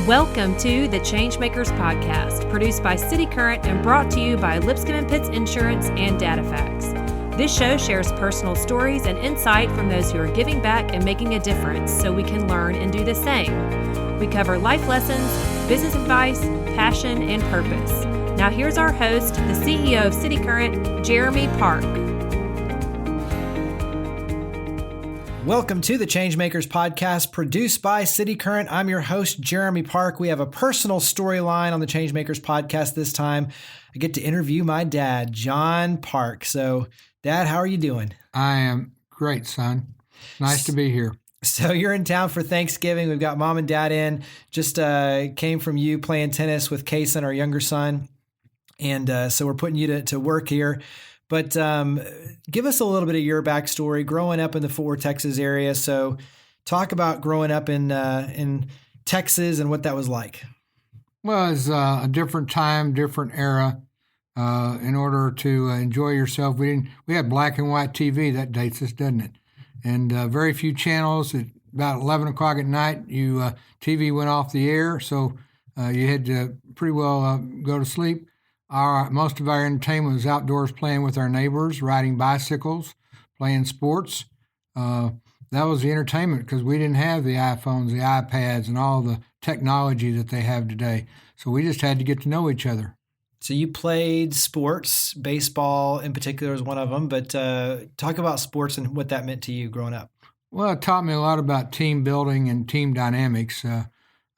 Welcome to the ChangeMakers podcast, produced by City Current and brought to you by Lipscomb & Pitts Insurance and DataFax. This show shares personal stories and insight from those who are giving back and making a difference so we can learn and do the same. We cover life lessons, business advice, passion, and purpose. Now here's our host, the CEO of City Current, Jeremy Park. Welcome to the ChangeMakers podcast, produced by City Current. I'm your host, Jeremy Park. We have a personal storyline on the ChangeMakers podcast this time. I get to interview my dad, John Park. So, Dad, how are you doing? I am great, son. Nice to be here. So you're in town for Thanksgiving. We've got Mom and Dad in. Just came from you playing tennis with Kason, our younger son. And so we're putting you to work here. But give us a little bit of your backstory, growing up in the Fort Worth, Texas area. So talk about growing up in Texas and what that was like. Well, it's a different time, different era. In order to enjoy yourself, we had black and white TV. That dates us, doesn't it? And very few channels. At about 11 o'clock at night, TV went off the air, so you had to pretty well go to sleep. Most of our entertainment was outdoors, playing with our neighbors, riding bicycles, playing sports. That was the entertainment because we didn't have the iPhones, the iPads, and all the technology that they have today. So we just had to get to know each other. So you played sports, baseball in particular was one of them, but talk about sports and what that meant to you growing up. Well, it taught me a lot about team building and team dynamics. I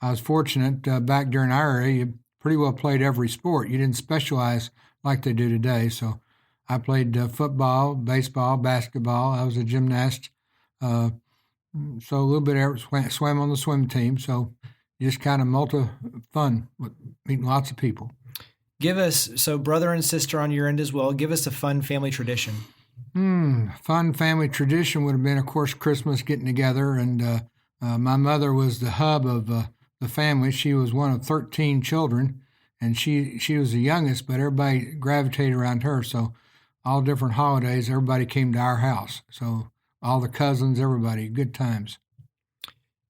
was fortunate back during our era, you pretty well played every sport. You didn't specialize like they do today. So I played football, baseball, basketball. I was a gymnast. So a little bit swam on the swim team. So just kind of fun with meeting lots of people. Give us, so brother and sister on your end as well, give us a fun family tradition. Fun family tradition would have been, of course, Christmas, getting together. And my mother was the hub of the family. She was one of 13 children, and she was the youngest, but everybody gravitated around her. So all different holidays, everybody came to our house. So all the cousins, everybody, good times.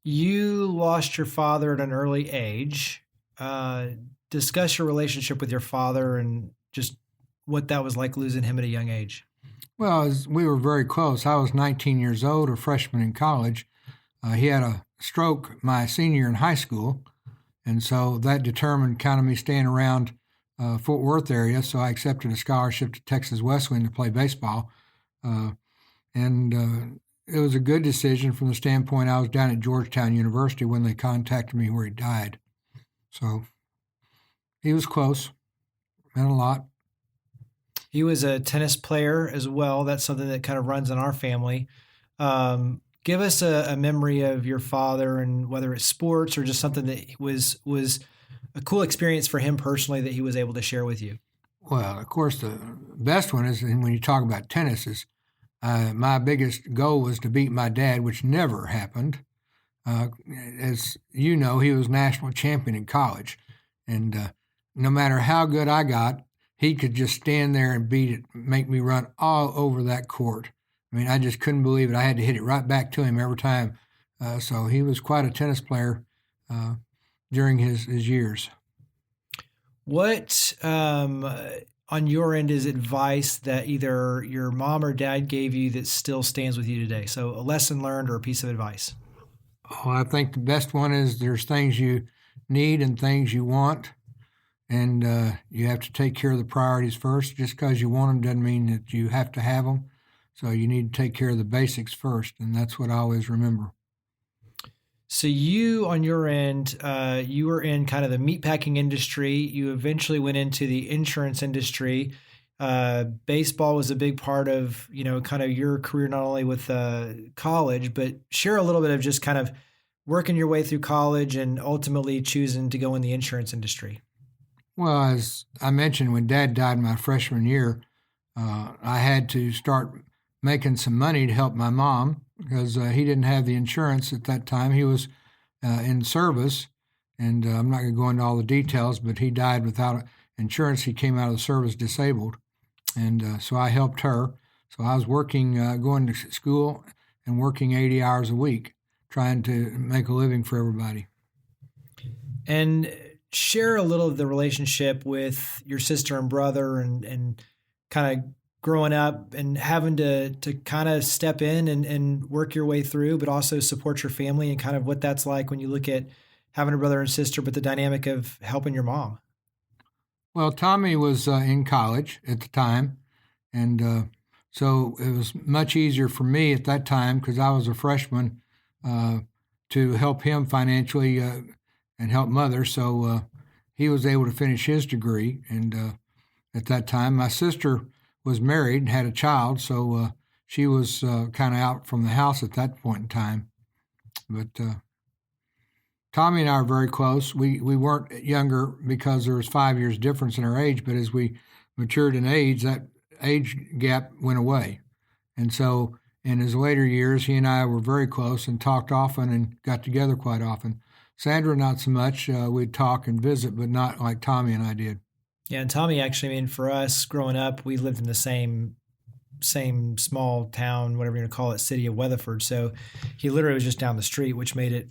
You lost your father at an early age. Discuss your relationship with your father and just what that was like losing him at a young age. Well, we were very close. I was 19 years old, a freshman in college. He had a stroke my senior in high school, and so that determined kind of me staying around Fort Worth area. So I accepted a scholarship to Texas Wesleyan to play baseball, and it was a good decision from the standpoint I was down at Georgetown University when they contacted me where he died. So he was close, meant a lot. He was a tennis player as well. That's something that kind of runs in our family. Give us a memory of your father, and whether it's sports or just something that was a cool experience for him personally that he was able to share with you. Well, of course, the best one is, and when you talk about tennis, is my biggest goal was to beat my dad, which never happened. As you know, he was national champion in college, and no matter how good I got, he could just stand there and beat it, make me run all over that court. I mean, I just couldn't believe it. I had to hit it right back to him every time. So he was quite a tennis player during his years. What, on your end, is advice that either your mom or dad gave you that still stands with you today? So a lesson learned or a piece of advice? Oh, I think the best one is there's things you need and things you want. And you have to take care of the priorities first. Just because you want them doesn't mean that you have to have them. So you need to take care of the basics first, and that's what I always remember. So you, on your end, you were in kind of the meatpacking industry. You eventually went into the insurance industry. Baseball was a big part of, kind of your career, not only with college, but share a little bit of just kind of working your way through college and ultimately choosing to go in the insurance industry. Well, as I mentioned, when Dad died my freshman year, I had to start making some money to help my mom because he didn't have the insurance at that time. He was in service, and I'm not going to go into all the details, but he died without insurance. He came out of the service disabled, and so I helped her. So I was working, going to school and working 80 hours a week, trying to make a living for everybody. And share a little of the relationship with your sister and brother and kind of growing up and having to kind of step in and work your way through, but also support your family and kind of what that's like when you look at having a brother and sister, but the dynamic of helping your mom. Well, Tommy was in college at the time, and so it was much easier for me at that time because I was a freshman to help him financially and help mother. So he was able to finish his degree. And at that time, my sister was married and had a child, so she was kind of out from the house at that point in time. But Tommy and I are very close. We weren't younger because there was 5 years difference in our age, but as we matured in age, that age gap went away. And so in his later years, he and I were very close and talked often and got together quite often. Sandra, not so much. We'd talk and visit, but not like Tommy and I did. Yeah, and Tommy, actually, I mean, for us growing up, we lived in the same small town, whatever you're going to call it, city of Weatherford. So he literally was just down the street, which made it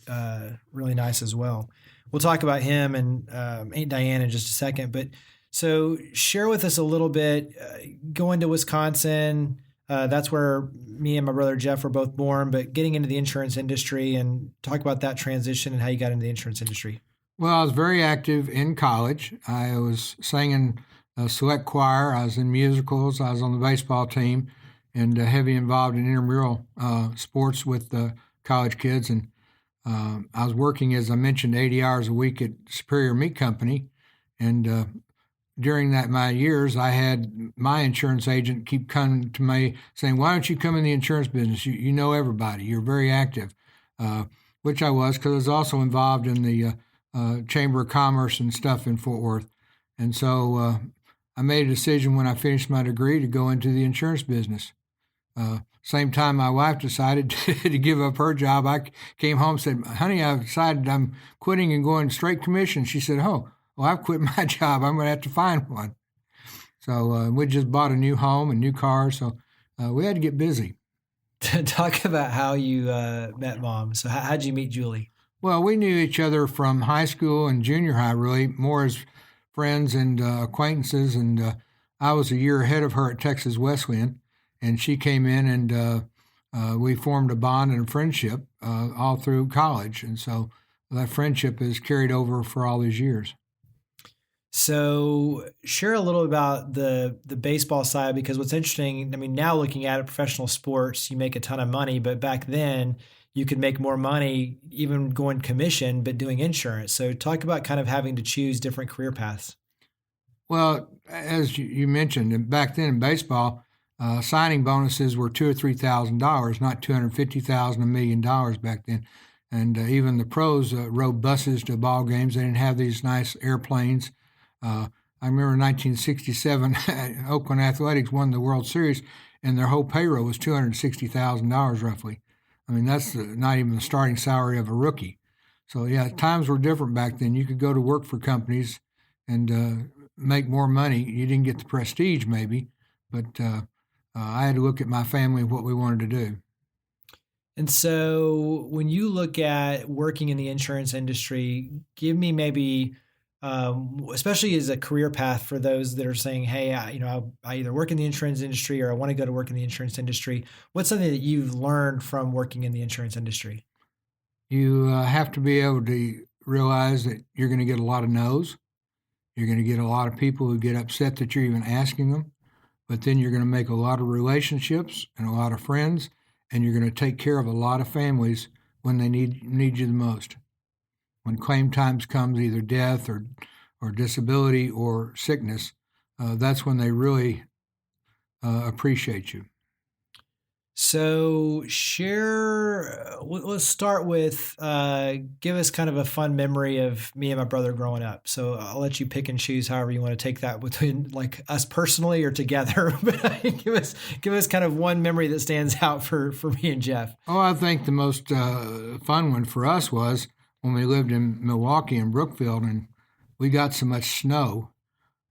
really nice as well. We'll talk about him and Aunt Diane in just a second. But so share with us a little bit, going to Wisconsin. That's where me and my brother Jeff were both born, but getting into the insurance industry, and talk about that transition and how you got into the insurance industry. Well, I was very active in college. I was singing a select choir. I was in musicals. I was on the baseball team, and heavy involved in intramural sports with the college kids. And I was working, as I mentioned, 80 hours a week at Superior Meat Company. And during my years, I had my insurance agent keep coming to me saying, "Why don't you come in the insurance business? You know everybody. You're very active," which I was, because I was also involved in the Chamber of Commerce and stuff in Fort Worth. And so I made a decision when I finished my degree to go into the insurance business. Same time my wife decided to give up her job, I came home and said, "Honey, I've decided I'm quitting and going straight commission." She said, "Oh, well, I've quit my job. I'm going to have to find one." So we just bought a new home and new car, so we had to get busy. Talk about how you met Mom. So how'd you meet Julie? Well, we knew each other from high school and junior high, really, more as friends and acquaintances. And I was a year ahead of her at Texas Wesleyan, and she came in, and we formed a bond and a friendship all through college. And so that friendship has carried over for all these years. So share a little about the baseball side, because what's interesting, I mean, now looking at it, professional sports, you make a ton of money, but back then you could make more money even going commission, but doing insurance. So talk about kind of having to choose different career paths. Well, as you mentioned, back then in baseball, signing bonuses were $2,000 or $3,000, not $250,000, $1 million back then. And even the pros rode buses to ball games. They didn't have these nice airplanes. I remember in 1967, Oakland Athletics won the World Series, and their whole payroll was $260,000 roughly. I mean, that's not even the starting salary of a rookie. So, yeah, times were different back then. You could go to work for companies and make more money. You didn't get the prestige maybe, but I had to look at my family and what we wanted to do. And so when you look at working in the insurance industry, give me maybe, especially as a career path for those that are saying, "Hey, I either work in the insurance industry or I want to go to work in the insurance industry." What's something that you've learned from working in the insurance industry? You have to be able to realize that you're going to get a lot of no's. You're going to get a lot of people who get upset that you're even asking them, but then you're going to make a lot of relationships and a lot of friends, and you're going to take care of a lot of families when they need you the most. When claim times comes, either death or disability or sickness, that's when they really appreciate you. So let's start with, give us kind of a fun memory of me and my brother growing up. So I'll let you pick and choose however you want to take that, between like us personally or together. But give us kind of one memory that stands out for me and Jeff. Oh, I think the most fun one for us was when we lived in Milwaukee and Brookfield, and we got so much snow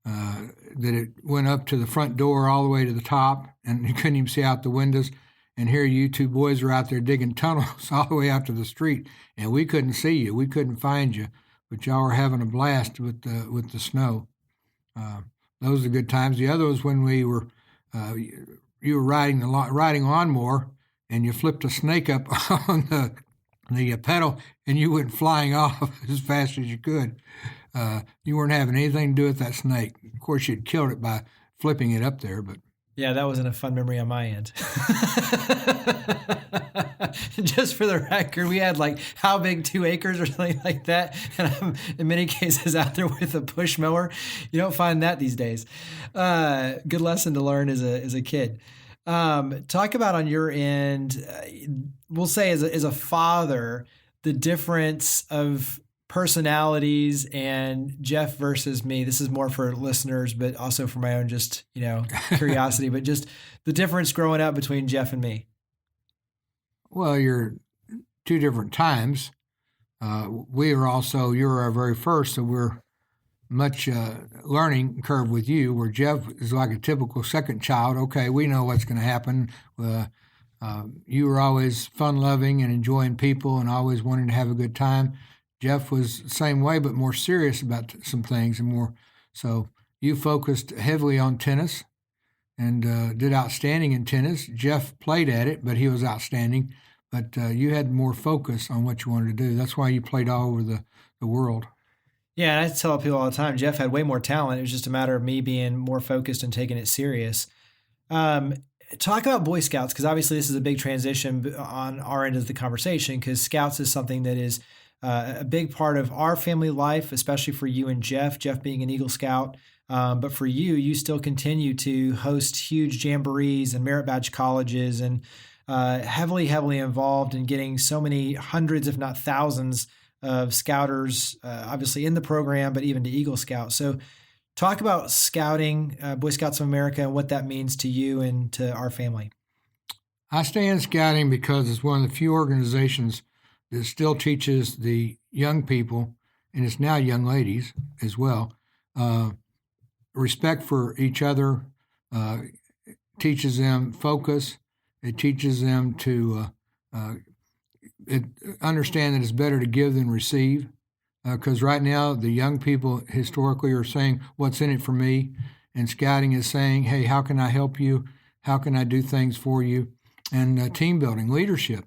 that it went up to the front door all the way to the top, and you couldn't even see out the windows. And here you two boys are out there digging tunnels all the way out to the street, and we couldn't see you. We couldn't find you. but y'all were having a blast with the snow. Those are good times. The other was when we were you were riding lawnmower and you flipped a snake up on the pedal and you went flying off as fast as you could. You weren't having anything to do with that snake. Of course, you'd killed it by flipping it up there, but yeah, that wasn't a fun memory on my end. Just for the record, we had like how big 2 acres or something like that, and I'm in many cases out there with a push mower. You don't find that these days. Good lesson to learn as a kid. Talk about on your end, we'll say as a father, the difference of personalities and Jeff versus me. This is more for listeners, but also for my own just, curiosity, but just the difference growing up between Jeff and me. Well, you're 2 different times. You're our very first, so we're much learning curve with you, where Jeff is like a typical second child. Okay, we know what's going to happen. You were always fun-loving and enjoying people and always wanting to have a good time. Jeff was the same way, but more serious about some things and more. So you focused heavily on tennis and did outstanding in tennis. Jeff played at it, but he was outstanding. But you had more focus on what you wanted to do. That's why you played all over the world. Yeah, and I tell people all the time, Jeff had way more talent. It was just a matter of me being more focused and taking it serious. Talk about Boy Scouts, because obviously this is a big transition on our end of the conversation, because Scouts is something that is a big part of our family life, especially for you and Jeff being an Eagle Scout. But for you, you still continue to host huge jamborees and merit badge colleges and heavily involved in getting so many hundreds, if not thousands, of Scouters, obviously in the program, but even to Eagle Scout. So talk about scouting, Boy Scouts of America, and what that means to you and to our family. I stay in scouting because it's one of the few organizations that still teaches the young people, and it's now young ladies as well, respect for each other, teaches them focus. It teaches them to understand that it's better to give than receive. Because right now, the young people historically are saying, what's in it for me? And scouting is saying, hey, how can I help you? How can I do things for you? And team building, leadership.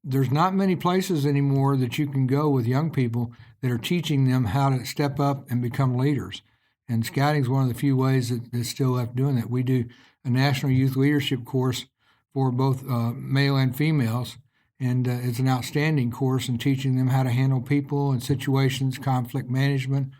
There's not many places anymore that you can go with young people that are teaching them how to step up and become leaders. And scouting is one of the few ways that's still left doing that. We do a National Youth Leadership course for both male and females, and it's an outstanding course in teaching them how to handle people and situations, conflict management,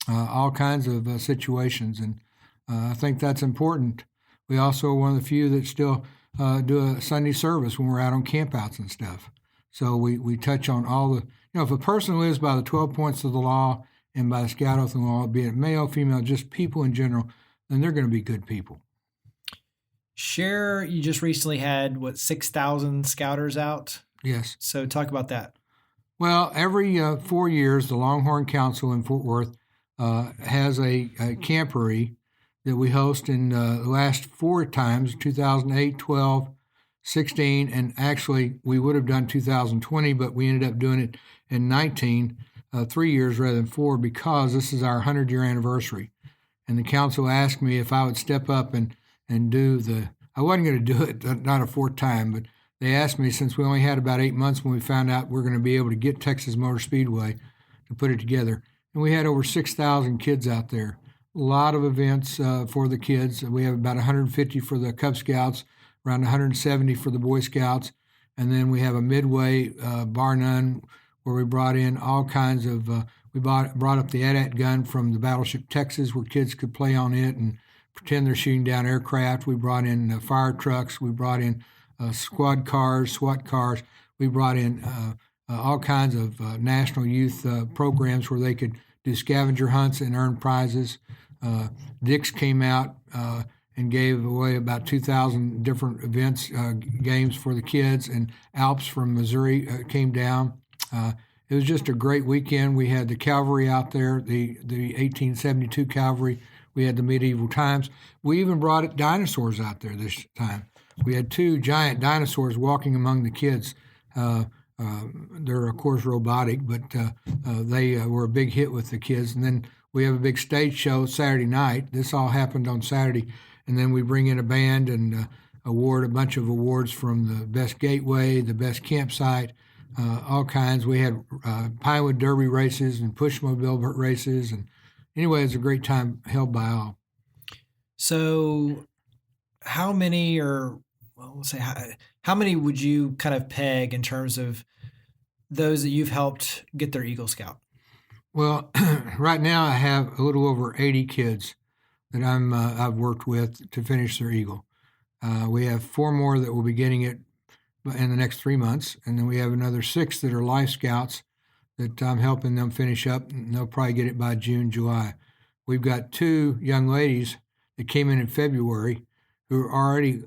all kinds of situations. And I think that's important. We also are one of the few that still do a Sunday service when we're out on campouts and stuff. So we touch on all the, if a person lives by the 12 points of the law and by the Scout Oath and law, be it male, female, just people in general, then they're going to be good people. Share, you just recently had, 6,000 Scouters out? Yes. So talk about that. Well, every 4 years, the Longhorn Council in Fort Worth has a camporee that we host in the last 4 times, 2008, 12, 16, and actually we would have done 2020, but we ended up doing it in 19, 3 years rather than 4, because this is our 100-year anniversary. And the council asked me if I would step up and do I wasn't going to do it, not a 4th time, but they asked me, since we only had about 8 months when we found out we're going to be able to get Texas Motor Speedway to put it together. And we had over 6,000 kids out there. A lot of events for the kids. We have about 150 for the Cub Scouts, around 170 for the Boy Scouts. And then we have a midway, bar none, where we brought in all kinds of, we brought up the AT-AT gun from the battleship Texas, where kids could play on it and pretend they're shooting down aircraft. We brought in fire trucks. We brought in squad cars, SWAT cars. We brought in all kinds of national youth programs where they could do scavenger hunts and earn prizes. Dix came out and gave away about 2,000 different events, games for the kids, and Alps from Missouri came down. It was just a great weekend. We had the cavalry out there, the 1872 cavalry. We had the medieval times. We even brought dinosaurs out there this time. We had 2 giant dinosaurs walking among the kids. They're, of course, robotic, but they were a big hit with the kids. And then we have a big stage show Saturday night. This all happened on Saturday. And then we bring in a band and award a bunch of awards from the best gateway, the best campsite, all kinds. We had Pinewood Derby races and Pushmobile races. And anyway, it was a great time held by all. So how many how many would you kind of peg in terms of those that you've helped get their Eagle Scout? Well, right now I have a little over 80 kids that I've worked with to finish their Eagle. We have 4 more that will be getting it in the next 3 months, and then we have another 6 that are Life Scouts that I'm helping them finish up, and they'll probably get it by June, July. We've got 2 young ladies that came in February who are already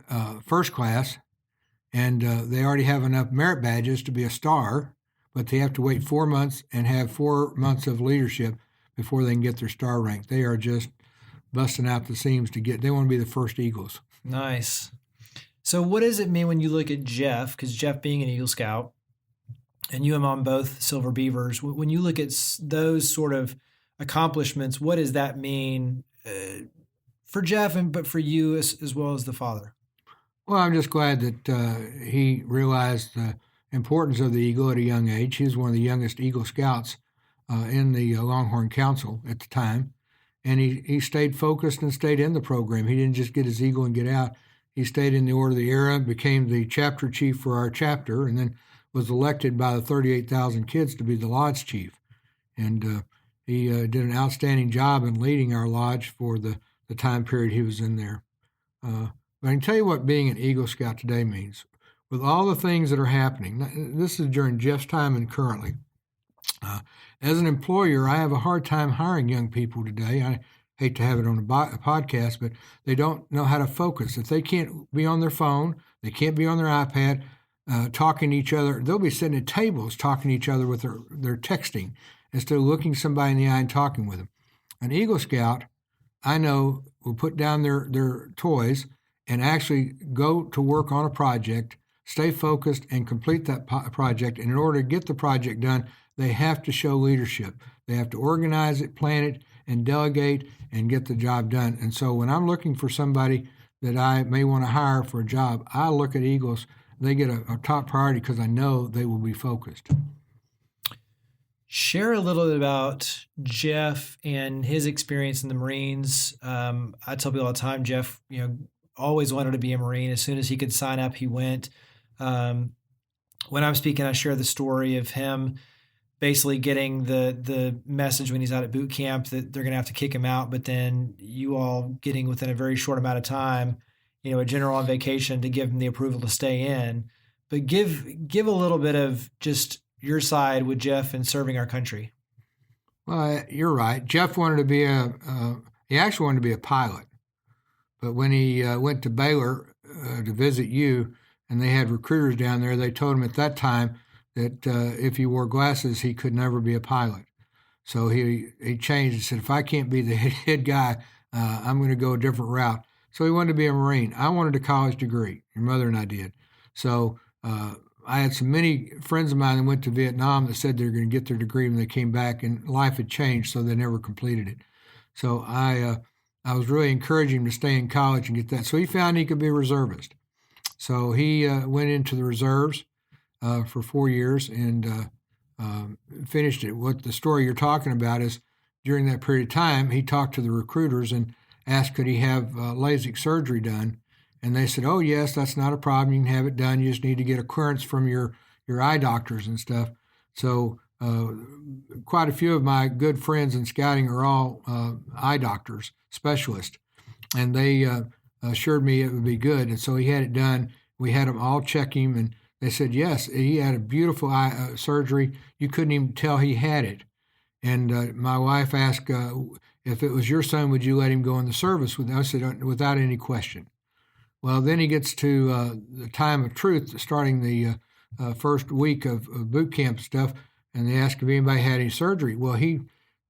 first class, and they already have enough merit badges to be a star, but they have to wait 4 months and have 4 months of leadership before they can get their star rank. They are just busting out the seams they want to be the first Eagles. Nice. So what does it mean when you look at Jeff, because Jeff being an Eagle Scout and you and Mom both Silver Beavers, when you look at those sort of accomplishments, what does that mean for Jeff but for you as well as the father? Well, I'm just glad that he realized the importance of the Eagle at a young age. He was one of the youngest Eagle Scouts in the Longhorn Council at the time. And he stayed focused and stayed in the program. He didn't just get his Eagle and get out. He stayed in the Order of the Era, became the chapter chief for our chapter, and then was elected by the 38,000 kids to be the lodge chief. And he did an outstanding job in leading our lodge for the time period he was in there. But I can tell you what being an Eagle Scout today means. With all the things that are happening, this is during Jeff's time and currently. As an employer, I have a hard time hiring young people today. I hate to have it on a podcast, but they don't know how to focus. If they can't be on their phone, they can't be on their iPad talking to each other. They'll be sitting at tables talking to each other with their texting instead of looking somebody in the eye and talking with them. An Eagle Scout, I know, will put down their toys and actually go to work on a project, stay focused, and complete that project. And in order to get the project done, they have to show leadership. They have to organize it, plan it, and delegate and get the job done. And so when I'm looking for somebody that I may want to hire for a job, I look at Eagles. They get a top priority because I know they will be focused. Share a little bit about Jeff and his experience in the Marines. I tell people all the time, Jeff, always wanted to be a Marine. As soon as he could sign up, he went. When I'm speaking, I share the story of him basically getting the message when he's out at boot camp that they're going to have to kick him out, but then you all getting within a very short amount of time, a general on vacation to give him the approval to stay in. But give a little bit of just your side with Jeff and serving our country. Well, you're right. Jeff wanted to be he actually wanted to be a pilot. But when he went to Baylor to visit you, and they had recruiters down there, they told him at that time that if he wore glasses, he could never be a pilot. So he changed and said, if I can't be the head guy, I'm going to go a different route. So he wanted to be a Marine. I wanted a college degree. Your mother and I did. So I had many friends of mine that went to Vietnam that said they were going to get their degree when they came back, and life had changed, so they never completed it. So I was really encouraging him to stay in college and get that. So he found he could be a reservist. So he went into the reserves for 4 years and finished it. What the story you're talking about is during that period of time, he talked to the recruiters and asked could he have LASIK surgery done. And they said, oh, yes, that's not a problem. You can have it done. You just need to get a clearance from your eye doctors and stuff. So quite a few of my good friends in scouting are all eye doctors, specialists. And they assured me it would be good. And so he had it done. We had them all check him, and they said, yes, he had a beautiful eye surgery. You couldn't even tell he had it. And my wife asked, if it was your son, would you let him go in the service with us? I said, without any question. Well, then he gets to the time of truth, starting the first week of boot camp stuff, and they asked if anybody had any surgery. Well, the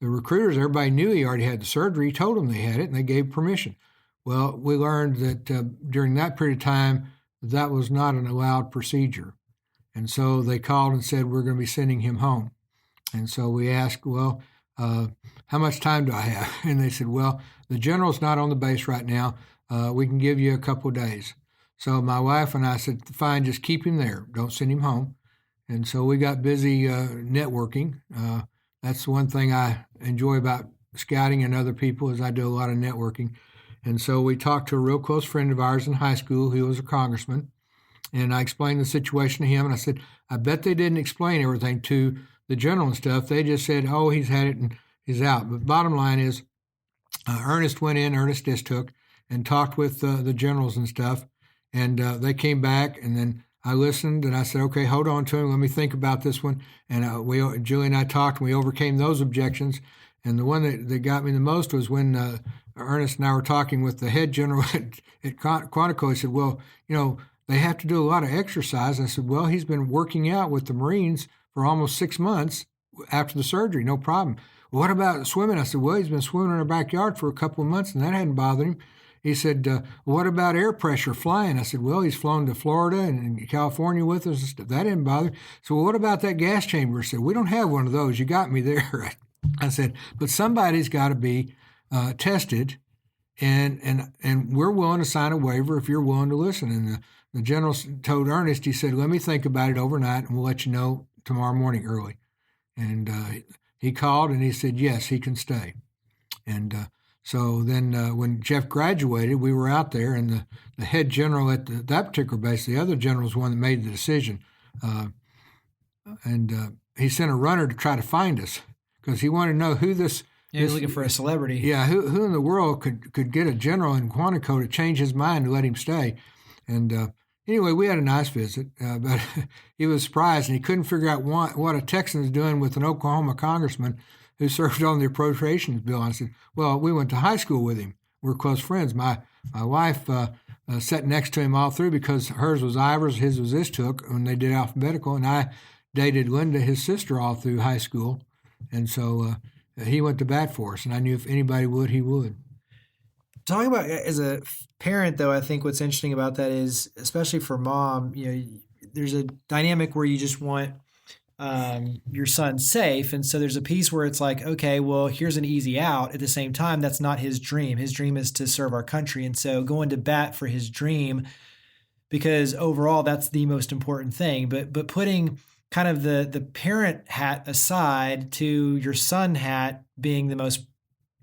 recruiters, everybody knew he already had the surgery. He told them they had it, and they gave permission. Well, we learned that during that period of time, that was not an allowed procedure. And so they called and said, we're going to be sending him home. And so we asked, well, how much time do I have? And they said, well, the general's not on the base right now. We can give you a couple of days. So my wife and I said, fine, just keep him there. Don't send him home. And so we got busy networking. That's one thing I enjoy about scouting and other people is I do a lot of networking. And so we talked to a real close friend of ours in high school who was a congressman. And I explained the situation to him. And I said, I bet they didn't explain everything to the general and stuff. They just said, oh, he's had it and he's out. But bottom line is Ernest Distook, and talked with the generals and stuff. And they came back, and then I listened, and I said, okay, hold on to him. Let me think about this one. And Julie and I talked, and we overcame those objections. And the one that got me the most was when Ernest and I were talking with the head general at Quantico. He said, well, they have to do a lot of exercise. I said, well, he's been working out with the Marines for almost 6 months after the surgery, no problem. Well, what about swimming? I said, well, he's been swimming in our backyard for a couple of months, and that hadn't bothered him. He said, what about air pressure, flying? I said, well, he's flown to Florida and California with us and stuff. That didn't bother him. So what about that gas chamber? I said, we don't have one of those. You got me there. I said, but somebody's got to be tested, and we're willing to sign a waiver if you're willing to listen. And the general told Ernest, he said, let me think about it overnight, and we'll let you know tomorrow morning early. And he called, and he said, yes, he can stay. And so then when Jeff graduated, we were out there, and the head general at that particular base, the other general was one that made the decision. And he sent a runner to try to find us because he wanted to know who this... Yeah, he was looking for a celebrity. Yeah, who in the world could get a general in Quantico to change his mind and let him stay. And anyway, we had a nice visit, but he was surprised, and he couldn't figure out what a Texan was doing with an Oklahoma congressman who served on the appropriations bill. I said, well, we went to high school with him. We're close friends. My wife sat next to him all through because hers was Ivers, his was Distook when they did alphabetical, and I dated Linda, his sister, all through high school. And so he went to bat for us, and I knew if anybody would, he would. Talking about as a parent, though, I think what's interesting about that is, especially for mom, there's a dynamic where you just want your son safe. And so there's a piece where it's like, okay, well, here's an easy out. At the same time, that's not his dream. His dream is to serve our country. And so going to bat for his dream, because overall, that's the most important thing. But putting kind of the parent hat aside to your son hat being the most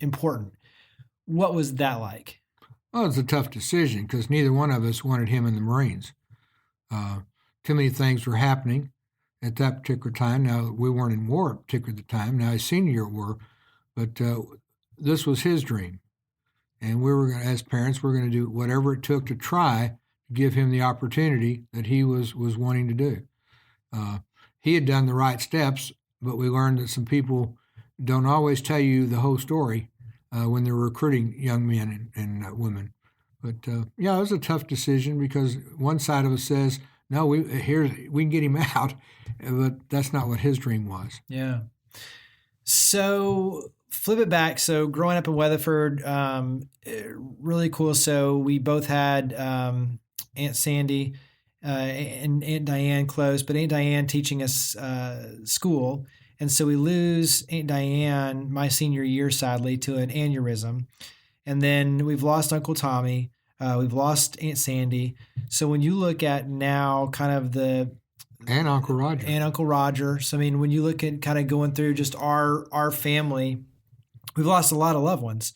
important. What was that like? Well, it was a tough decision because neither one of us wanted him in the Marines. Too many things were happening at that particular time. Now, we weren't in war at particular time. Now, his senior year at war, but this was his dream. And we were, as parents, we're going to do whatever it took to try to give him the opportunity that he was wanting to do. He had done the right steps, but we learned that some people don't always tell you the whole story when they're recruiting young men and women. But, it was a tough decision because one side of us says, no, we can get him out, but that's not what his dream was. Yeah. So flip it back. So growing up in Weatherford, really cool. So we both had Aunt Sandy and Aunt Diane close, but Aunt Diane teaching us school. And so we lose Aunt Diane my senior year, sadly, to an aneurysm. And then we've lost Uncle Tommy. We've lost Aunt Sandy. So when you look at now kind of And Uncle Roger. And Uncle Roger. So, I mean, when you look at kind of going through just our family, we've lost a lot of loved ones.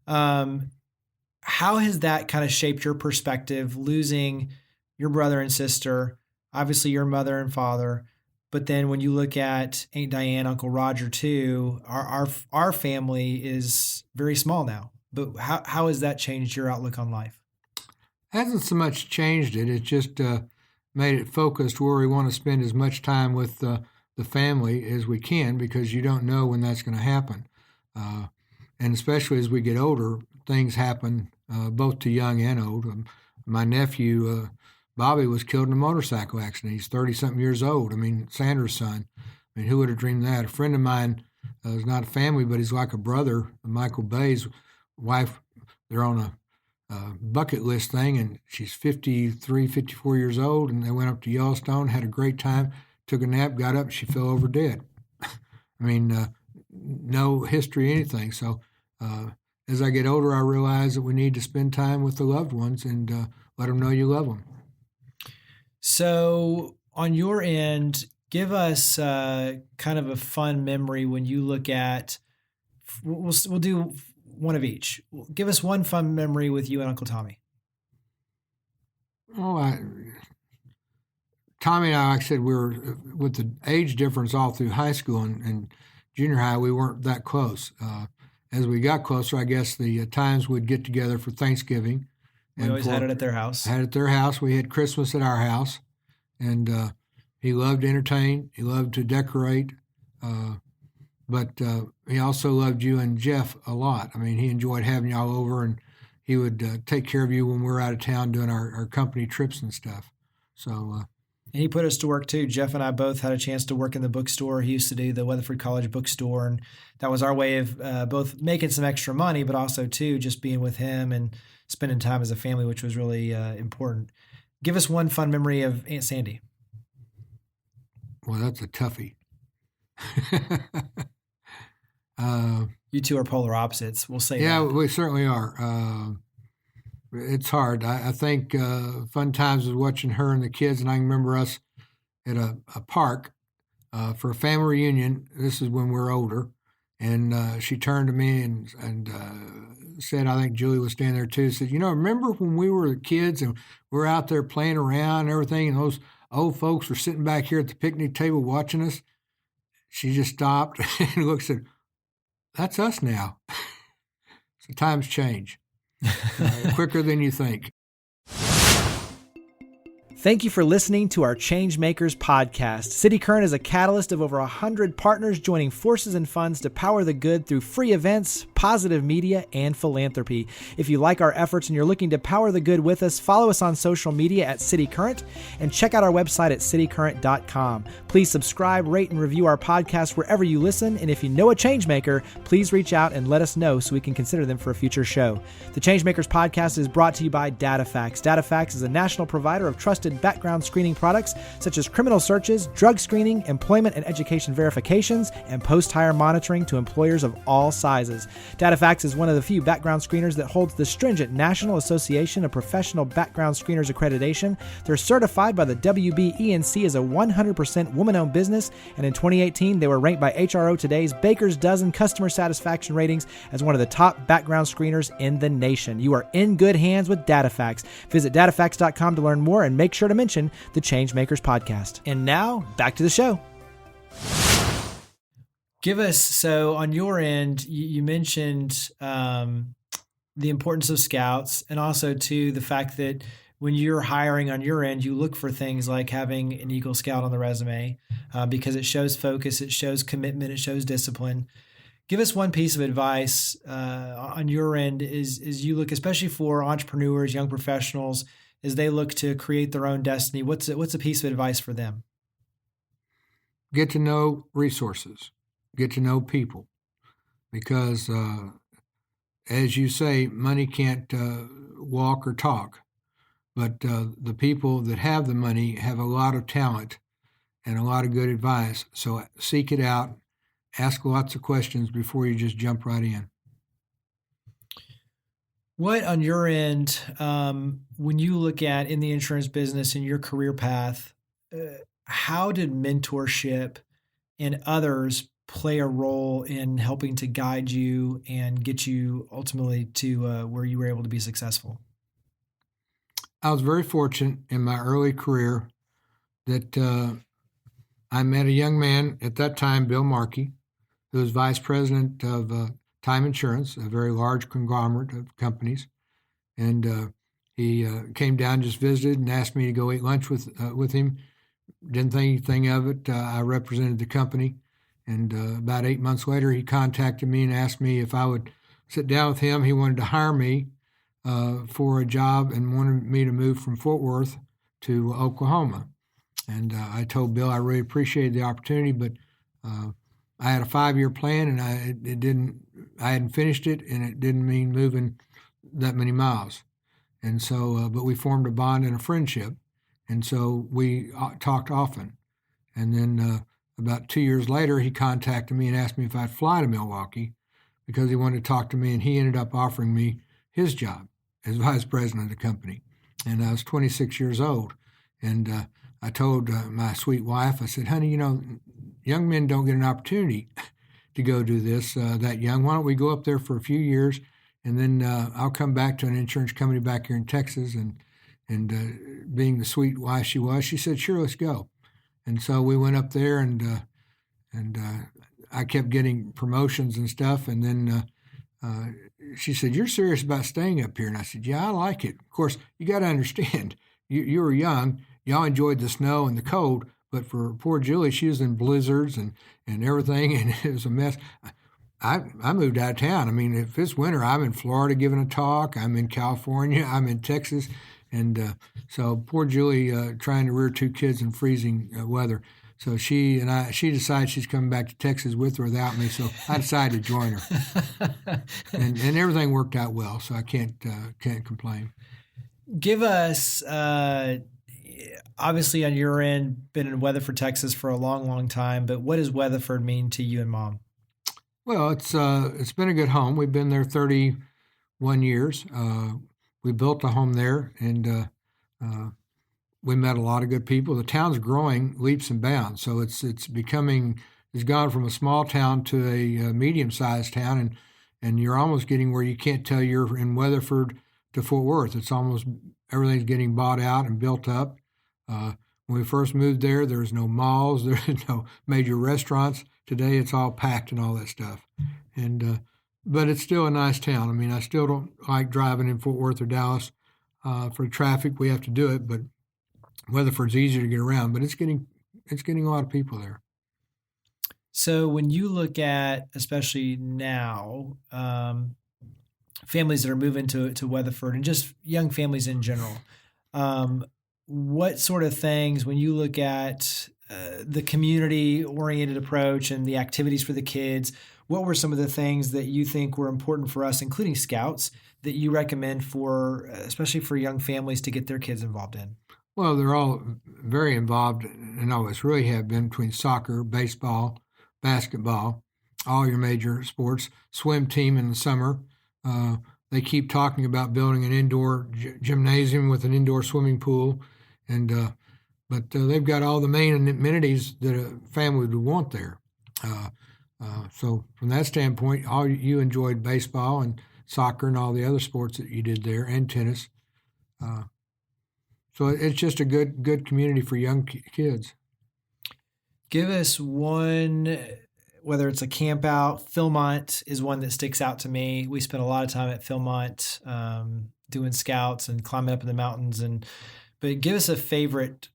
How has that kind of shaped your perspective, losing your brother and sister, obviously your mother and father, but then when you look at Aunt Diane, Uncle Roger too, our family is very small now. But how has that changed your outlook on life? Hasn't so much changed it. It just made it focused where we want to spend as much time with the family as we can because you don't know when that's going to happen. And especially as we get older, things happen both to young and old. My nephew, Bobby, was killed in a motorcycle accident. He's 30-something years old. I mean, Sanders' son. I mean, who would have dreamed that? A friend of mine is not a family, but he's like a brother, Michael Bay's wife. They're on bucket list thing, and she's 53, 54 years old, and they went up to Yellowstone, had a great time, took a nap, got up, and she fell over dead. I mean, no history, anything. So as I get older, I realize that we need to spend time with the loved ones and let them know you love them. So on your end, give us kind of a fun memory when you look at, we'll do one of each. Give us one fun memory with you and Uncle Tommy. Oh, Tommy and I, like I said, we were, with the age difference all through high school and junior high, we weren't that close. As we got closer, I guess the times we'd get together for Thanksgiving. We always had it at their house. Had it at their house. We had Christmas at our house. And he loved to entertain. He loved to decorate. But he also loved you and Jeff a lot. I mean, he enjoyed having y'all over, and he would take care of you when we were out of town doing our company trips and stuff. So... And he put us to work too. Jeff and I both had a chance to work in the bookstore. He used to do the Weatherford College bookstore, and that was our way of both making some extra money, but also too just being with him and spending time as a family, which was really important. Give us one fun memory of Aunt Sandy. Well, that's a toughie. You two are polar opposites. We'll say yeah, that. We certainly are. It's hard. I think fun times was watching her and the kids, and I can remember us at a park for a family reunion. This is when we were older, and she turned to me and said, I think Julie was standing there too, said, remember when we were kids and we were out there playing around and everything, and those old folks were sitting back here at the picnic table watching us? She just stopped and looked and said, that's us now. So times change. Quicker than you think. Thank you for listening to our ChangeMakers podcast. City Current is a catalyst of over 100 partners joining forces and funds to power the good through free events, positive media, and philanthropy. If you like our efforts and you're looking to power the good with us, follow us on social media at City Current and check out our website at citycurrent.com. Please subscribe, rate, and review our podcast wherever you listen. And if you know a changemaker, please reach out and let us know so we can consider them for a future show. The ChangeMakers podcast is brought to you by DataFacts. DataFacts is a national provider of trusted background screening products such as criminal searches, drug screening, employment and education verifications, and post-hire monitoring to employers of all sizes. DataFacts is one of the few background screeners that holds the stringent National Association of Professional Background Screeners accreditation. They're certified by the WBENC as a 100% woman-owned business, and in 2018, they were ranked by HRO Today's Baker's Dozen customer satisfaction ratings as one of the top background screeners in the nation. You are in good hands with DataFacts. Visit datafacts.com to learn more and make sure to mention the ChangeMakers podcast. And now, back to the show. Give us, so on your end, you mentioned the importance of scouts, and also too the fact that when you're hiring on your end, you look for things like having an Eagle Scout on the resume because it shows focus, it shows commitment, it shows discipline. Give us one piece of advice on your end as you look, especially for entrepreneurs, young professionals, as they look to create their own destiny. What's a piece of advice for them? Get to know resources. Get to know people. Because, as you say, money can't walk or talk. But the people that have the money have a lot of talent and a lot of good advice. So seek it out. Ask lots of questions before you just jump right in. What on your end, when you look at in the insurance business and your career path, how did mentorship and others play a role in helping to guide you and get you ultimately to where you were able to be successful? I was very fortunate in my early career that I met a young man at that time, Bill Markey, who was vice president of Time Insurance, a very large conglomerate of companies. And he came down, just visited, and asked me to go eat lunch with him. Didn't think anything of it. I represented the company. And about 8 months later, he contacted me and asked me if I would sit down with him. He wanted to hire me for a job and wanted me to move from Fort Worth to Oklahoma. And I told Bill I really appreciated the opportunity, but I had a 5-year plan, and I hadn't finished it, and it didn't mean moving that many miles. And so, but we formed a bond and a friendship. And so we talked often. And then about 2 years later, he contacted me and asked me if I'd fly to Milwaukee because he wanted to talk to me. And he ended up offering me his job as vice president of the company. And I was 26 years old. And I told my sweet wife, I said, honey, young men don't get an opportunity to go do this that young. Why don't we go up there for a few years, and then I'll come back to an insurance company back here in Texas. And being the sweet wife she was, she said, sure, let's go. And so we went up there, and I kept getting promotions and stuff. And then she said, you're serious about staying up here? And I said, yeah, I like it. Of course, you got to understand, you were young. Y'all enjoyed the snow and the cold, but for poor Julie, she was in blizzards and everything, and it was a mess. I moved out of town. I mean, if it's winter, I'm in Florida giving a talk. I'm in California. I'm in Texas. And so poor Julie trying to rear two kids in freezing weather. So she decided she's coming back to Texas with or without me. So I decided to join her, and everything worked out well. So I can't complain. Give us, obviously on your end, been in Weatherford, Texas for a long, long time. But what does Weatherford mean to you and Mom? Well, it's been a good home. We've been there 31 years. We built a home there, and we met a lot of good people. The town's growing leaps and bounds, so it's gone from a small town to a medium-sized town, and you're almost getting where you can't tell you're in Weatherford to Fort Worth. It's almost everything's getting bought out and built up. When we first moved there was no malls, there was no major restaurants. Today it's all packed and all that stuff, and but it's still a nice town. I mean, I still don't like driving in Fort Worth or Dallas for traffic. We have to do it, but Weatherford's easier to get around. But it's getting a lot of people there. So when you look at, especially now, families that are moving to Weatherford and just young families in general, what sort of things, when you look at the community-oriented approach and the activities for the kids, what were some of the things that you think were important for us, including Scouts, that you recommend for, especially for young families, to get their kids involved in? Well, they're all very involved, and always really have been, between soccer, baseball, basketball, all your major sports, swim team in the summer. They keep talking about building an indoor gymnasium with an indoor swimming pool, and but they've got all the main amenities that a family would want there. So from that standpoint, you enjoyed baseball and soccer and all the other sports that you did there, and tennis. So it's just a good community for young kids. Give us one, whether it's a camp out. Philmont is one that sticks out to me. We spent a lot of time at Philmont doing Scouts and climbing up in the mountains. But give us a favorite.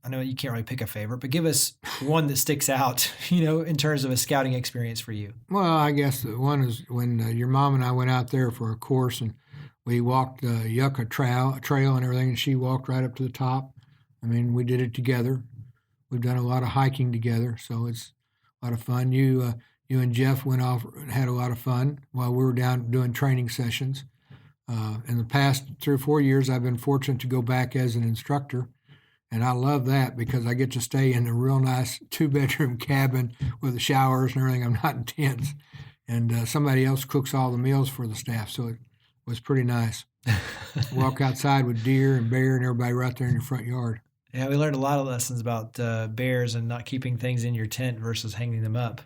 I know you can't really pick a favorite, but give us one that sticks out, in terms of a scouting experience for you. Well, I guess the one is when your mom and I went out there for a course, and we walked the Yucca Trail and everything, and she walked right up to the top. I mean, we did it together. We've done a lot of hiking together, so it's a lot of fun. You and Jeff went off and had a lot of fun while we were down doing training sessions. In the past 3 or 4 years, I've been fortunate to go back as an instructor. And I love that because I get to stay in a real nice 2-bedroom cabin with the showers and everything. I'm not in tents. And somebody else cooks all the meals for the staff. So it was pretty nice. Walk outside with deer and bear and everybody right there in your front yard. Yeah, we learned a lot of lessons about bears and not keeping things in your tent versus hanging them up.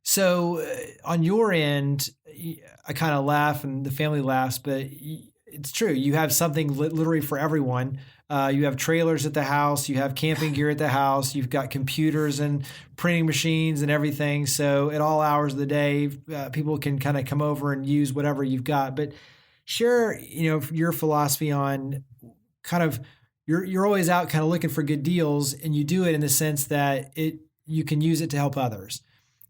So on your end, I kind of laugh and the family laughs, but it's true. You have something literally for everyone. You have trailers at the house. You have camping gear at the house. You've got computers and printing machines and everything. So at all hours of the day, people can kind of come over and use whatever you've got. But share, your philosophy on kind of you're always out kind of looking for good deals, and you do it in the sense that you can use it to help others.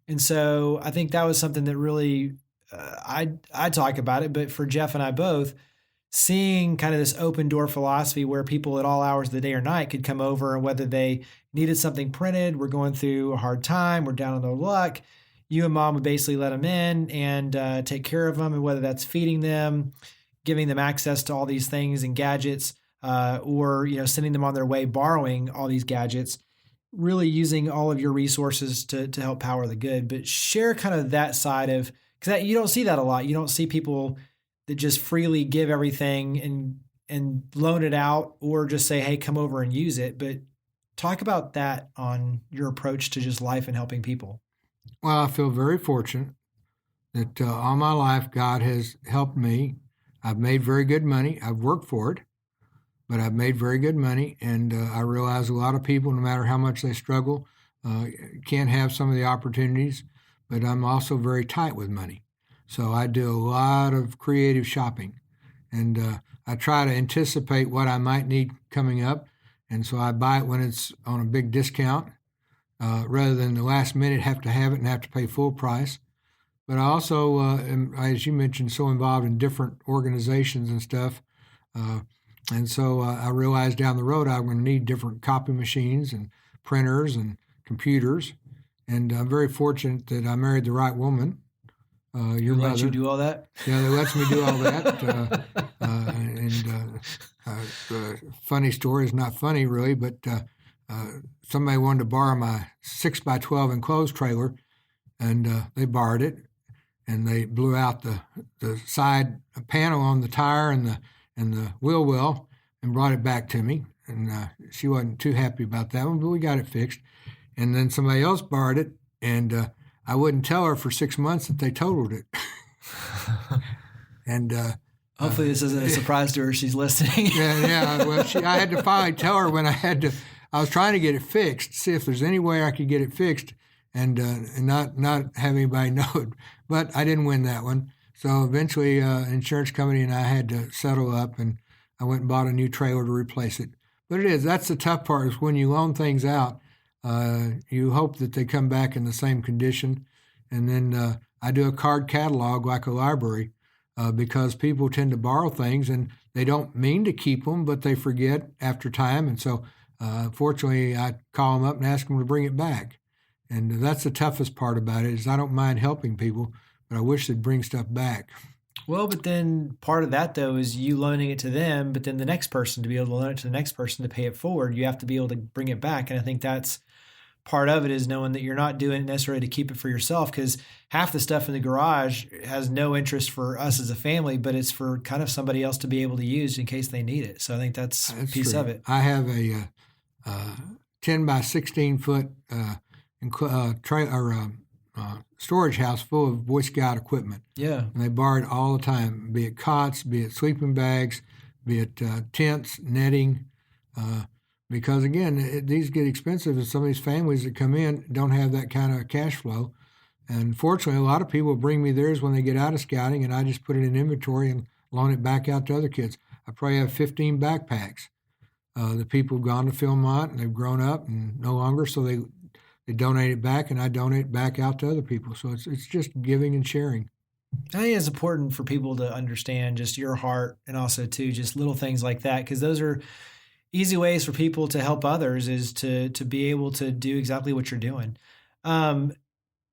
And so I think that was something that really I talk about it, but for Jeff and I both, seeing kind of this open door philosophy where people at all hours of the day or night could come over, and whether they needed something printed, we're going through a hard time, we're down on their luck, you and Mom would basically let them in and take care of them, and whether that's feeding them, giving them access to all these things and gadgets, or sending them on their way, borrowing all these gadgets, really using all of your resources to help power the good. But share kind of that side of, because you don't see that a lot. You don't see people that just freely give everything and loan it out, or just say, hey, come over and use it. But talk about that on your approach to just life and helping people. Well, I feel very fortunate that all my life God has helped me. I've made very good money. I've worked for it, but I've made very good money. And I realize a lot of people, no matter how much they struggle, can't have some of the opportunities. But I'm also very tight with money. So I do a lot of creative shopping. And I try to anticipate what I might need coming up. And so I buy it when it's on a big discount, rather than the last minute have to have it and have to pay full price. But I also, am, as you mentioned, so involved in different organizations and stuff. And so I realized down the road I'm going to need different copy machines and printers and computers. And I'm very fortunate that I married the right woman. Your mother. Let you do all that? Yeah, they let me do all that. Funny story is not funny really, but somebody wanted to borrow my 6x12 enclosed trailer, and they borrowed it, and they blew out the side panel on the tire and the wheel well and brought it back to me. And she wasn't too happy about that one, but we got it fixed. And then somebody else borrowed it, and I wouldn't tell her for 6 months that they totaled it. And hopefully this isn't a surprise to her. She's listening. yeah. Well, I had to finally tell her when I was trying to get it fixed, see if there's any way I could get it fixed, and not have anybody know it. But I didn't win that one. So eventually, insurance company and I had to settle up, and I went and bought a new trailer to replace it. But that's the tough part, is when you loan things out, you hope that they come back in the same condition. And then I do a card catalog like a library, because people tend to borrow things and they don't mean to keep them, but they forget after time. And so, fortunately, I call them up and ask them to bring it back. And that's the toughest part about it, is I don't mind helping people, but I wish they'd bring stuff back. Well, but then part of that, though, is you loaning it to them, but then the next person, to be able to loan it to the next person to pay it forward, you have to be able to bring it back. And I think that's part of it, is knowing that you're not doing it necessarily to keep it for yourself, because half the stuff in the garage has no interest for us as a family, but it's for kind of somebody else to be able to use in case they need it. So I think that's a piece true. of it. I have a 10 by 16 foot storage house full of Boy Scout equipment. Yeah. And they borrow it all the time, be it cots, be it sleeping bags, be it tents, netting, because, again, these get expensive, and some of these families that come in don't have that kind of cash flow. And fortunately, a lot of people bring me theirs when they get out of scouting, and I just put it in inventory and loan it back out to other kids. I probably have 15 backpacks. The people have gone to Philmont, and they've grown up and no longer, so they donate it back, and I donate it back out to other people. So it's just giving and sharing. I think it's important for people to understand just your heart, and also, too, just little things like that, because those are easy ways for people to help others, is to be able to do exactly what you're doing.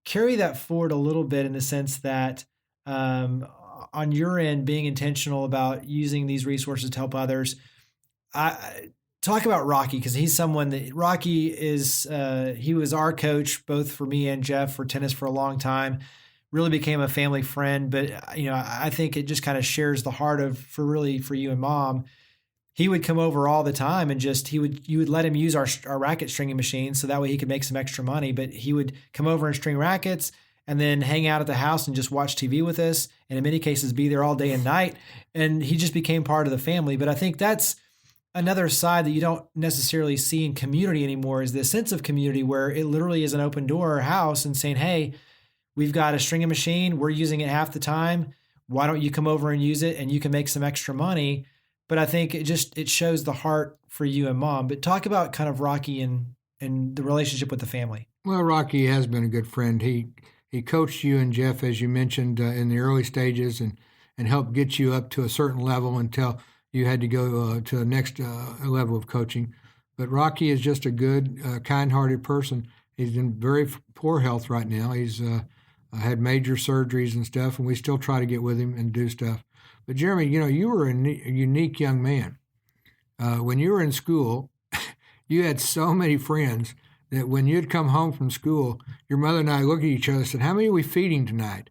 Carry that forward a little bit in the sense that on your end, being intentional about using these resources to help others. I talk about Rocky, because he's someone that Rocky is, he was our coach, both for me and Jeff, for tennis for a long time, really became a family friend. But, I think it just kind of shares the heart of, for you and Mom. He would come over all the time, and you would let him use our racket stringing machine, so that way he could make some extra money. But he would come over and string rackets, and then hang out at the house and just watch TV with us, and in many cases be there all day and night. And he just became part of the family. But I think that's another side that you don't necessarily see in community anymore, is this sense of community where it literally is an open door house and saying, hey, we've got a stringing machine, we're using it half the time, why don't you come over and use it, and you can make some extra money. But I think it shows the heart for you and Mom. But talk about kind of Rocky and the relationship with the family. Well, Rocky has been a good friend. He coached you and Jeff, as you mentioned, in the early stages, and helped get you up to a certain level until you had to go to the next level of coaching. But Rocky is just a good, kind-hearted person. He's in very poor health right now. He's had major surgeries and stuff, and we still try to get with him and do stuff. But Jeremy, you were a unique young man. When you were in school, you had so many friends that when you'd come home from school, your mother and I looked at each other and said, "How many are we feeding tonight?"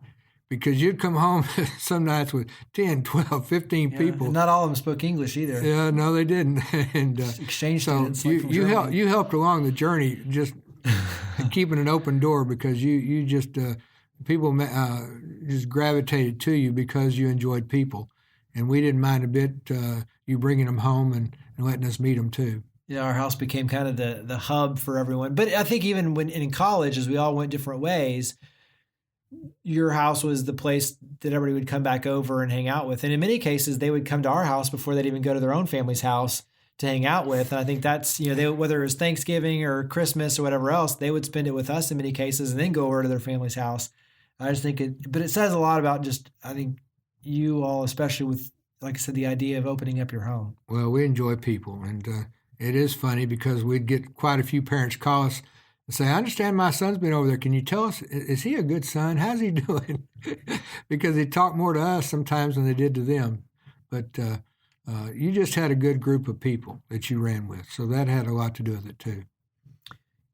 Because you'd come home some nights with 10, 12, 15 people. And not all of them spoke English either. Yeah, no, they didn't. And exchange students. So you helped along the journey, just keeping an open door, because you just people just gravitated to you because you enjoyed people, and we didn't mind a bit you bringing them home and letting us meet them too. Yeah, our house became kind of the hub for everyone. But I think even when in college, as we all went different ways, your house was the place that everybody would come back over and hang out with. And in many cases, they would come to our house before they'd even go to their own family's house to hang out with. And I think that's, whether it was Thanksgiving or Christmas or whatever else, they would spend it with us in many cases and then go over to their family's house. I just think but it says a lot about just, I think you all, especially with, like I said, the idea of opening up your home. Well, we enjoy people. And it is funny because we'd get quite a few parents call us and say, "I understand my son's been over there. Can you tell us, is he a good son? How's he doing?" Because they talk more to us sometimes than they did to them. But you just had a good group of people that you ran with. So that had a lot to do with it too.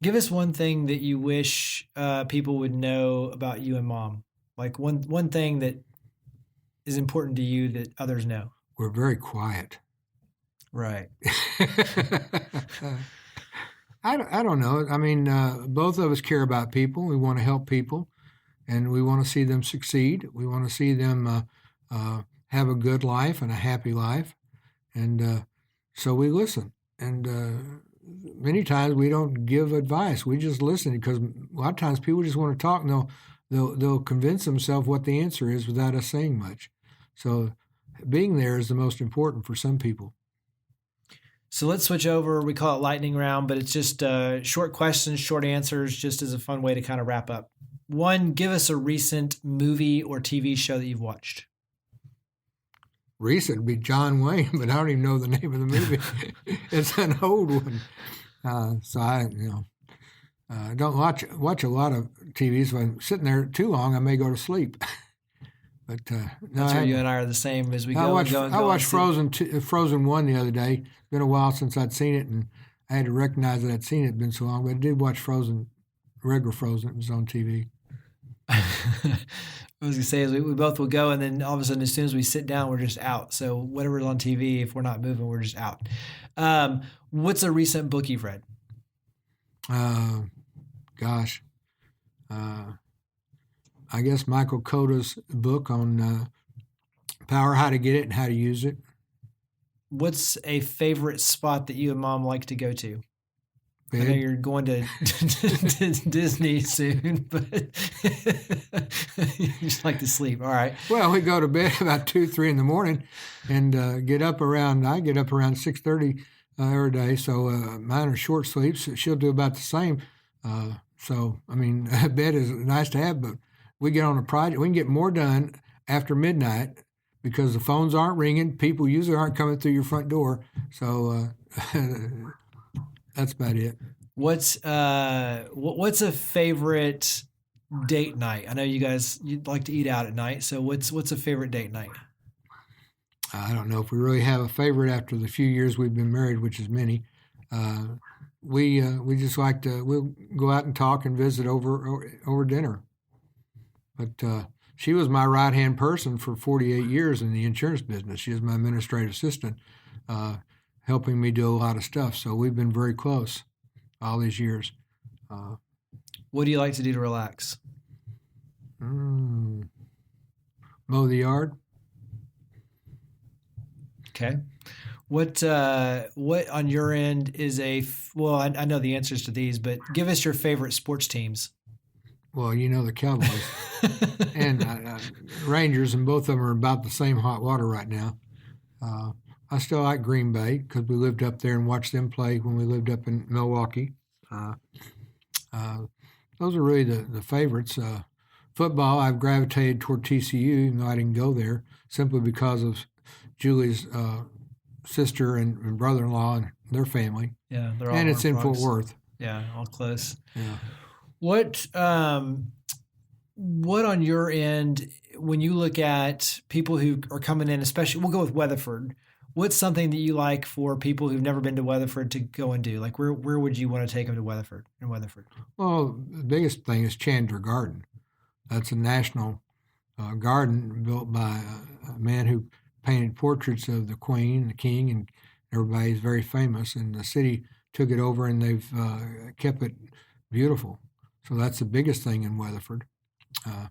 Give us one thing that you wish people would know about you and Mom. Like one thing that is important to you that others know. We're very quiet. Right. I don't know. I mean, both of us care about people. We want to help people, and we want to see them succeed. We want to see them have a good life and a happy life. And so we listen. And many times we don't give advice. We just listen, because a lot of times people just want to talk, and they'll convince themselves what the answer is without us saying much. So being there is the most important for some people. So let's switch over. We call it lightning round, but it's just short questions, short answers, just as a fun way to kind of wrap up. One, give us a recent movie or TV show that you've watched. Recent would be John Wayne, but I don't even know the name of the movie. It's an old one. So I don't watch a lot of TV. So if I'm sitting there too long, I may go to sleep. But that's where you and I are the same as we go. I watched Frozen 1 the other day. It's been a while since I'd seen it, and I had to recognize that I'd seen it. It's been so long, but I did watch regular Frozen. It was on TV. I was going to say, is we both will go, and then all of a sudden, as soon as we sit down, we're just out. So whatever's on TV, if we're not moving, we're just out. What's a recent book you've read? I guess Michael Koda's book on power, how to get it and how to use it. What's a favorite spot that you and Mom like to go to? Bed. I know you're going to Disney soon, but you just like to sleep. All right. Well, we go to bed about 2, 3 in the morning, and I get up around 6:30 every day. So mine are short sleeps. She'll do about the same. So I mean, bed is nice to have, but we get on a project. We can get more done after midnight because the phones aren't ringing. People usually aren't coming through your front door. So that's about it. What's a favorite date night? I know you'd like to eat out at night. So what's a favorite date night? I don't know if we really have a favorite after the few years we've been married, which is many. We just like we'll go out and talk and visit over dinner. But she was my right-hand person for 48 years in the insurance business. She was my administrative assistant, helping me do a lot of stuff. So we've been very close all these years. What do you like to do to relax? Mow the yard. Okay. What on your end is I know the answers to these, but give us your favorite sports teams. Well, the Cowboys and Rangers, and both of them are about the same hot water right now. I still like Green Bay because we lived up there and watched them play when we lived up in Milwaukee. Those are really the favorites. Football, I've gravitated toward TCU, even though I didn't go there, simply because of Julie's sister and brother-in-law and their family. Yeah, they're all and it's in Frogs. Fort Worth. Yeah, all close. Yeah. What on your end, when you look at people who are coming in, especially, we'll go with Weatherford, what's something that you like for people who've never been to Weatherford to go and do? Like where would you want to take them to Weatherford? Well, the biggest thing is Chandler Garden. That's a national garden built by a man who painted portraits of the Queen, the King, and everybody's very famous. And the city took it over, and they've kept it beautiful. So that's the biggest thing in Weatherford. Of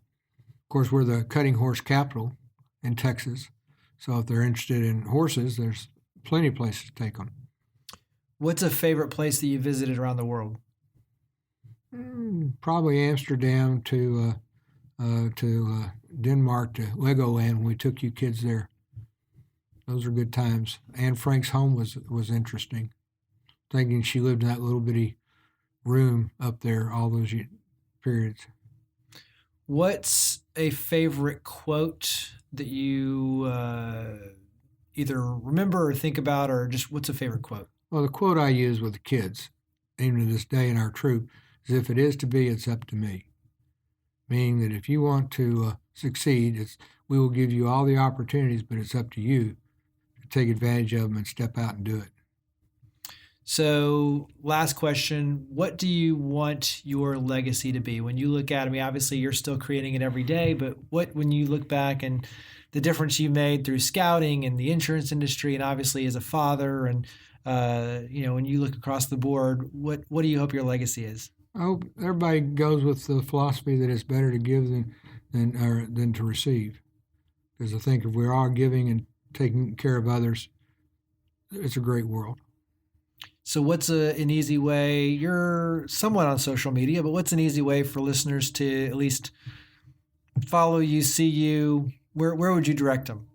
course, we're the cutting horse capital in Texas. So if they're interested in horses, there's plenty of places to take them. What's a favorite place that you visited around the world? Probably Amsterdam to Denmark to Legoland when we took you kids there. Those are good times. Anne Frank's home was interesting. Thinking she lived in that little bitty room up there all those periods. What's a favorite quote that you either remember or think about, or just what's a favorite quote? Well, the quote I use with the kids, even to this day in our troop, is if it is to be, it's up to me. Meaning that if you want to succeed, we will give you all the opportunities, but it's up to you to take advantage of them and step out and do it. So last question, what do you want your legacy to be? When you look at it, I mean, obviously you're still creating it every day, but when you look back and the difference you made through scouting and the insurance industry and obviously as a father and, when you look across the board, what do you hope your legacy is? I hope everybody goes with the philosophy that it's better to give than to receive. Because I think if we're all giving and taking care of others, it's a great world. So what's an easy way, you're somewhat on social media, but what's an easy way for listeners to at least follow you, see you? Where would you direct them?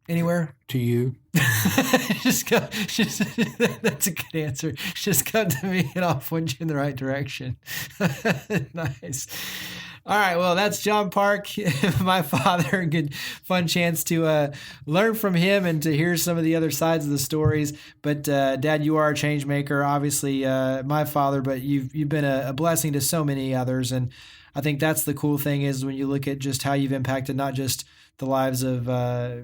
Anywhere? To you. That's a good answer. Just come to me and I'll point you in the right direction. Nice. All right, well, that's John Park, my father. Good, fun chance to learn from him and to hear some of the other sides of the stories. But Dad, you are a change maker, obviously my father, but you've been a blessing to so many others. And I think that's the cool thing is when you look at just how you've impacted not just the lives of,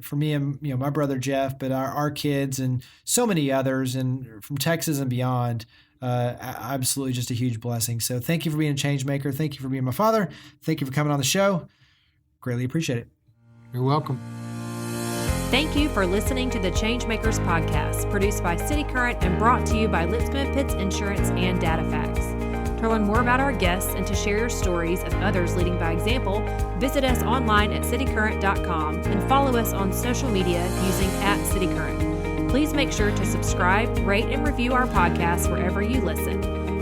for me and my brother Jeff, but our kids and so many others, and from Texas and beyond. Absolutely just a huge blessing. So thank you for being a change maker. Thank you for being my father. Thank you for coming on the show. Greatly appreciate it. You're welcome. Thank you for listening to the ChangeMakers podcast, produced by City Current and brought to you by Lipscomb & Pitts Insurance and DataFacts. To learn more about our guests and to share your stories of others leading by example, visit us online at citycurrent.com and follow us on social media using @CityCurrent. Please make sure to subscribe, rate, and review our podcast wherever you listen.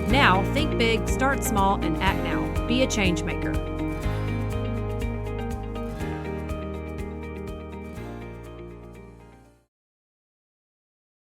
Now, think big, start small, and act now. Be a change maker.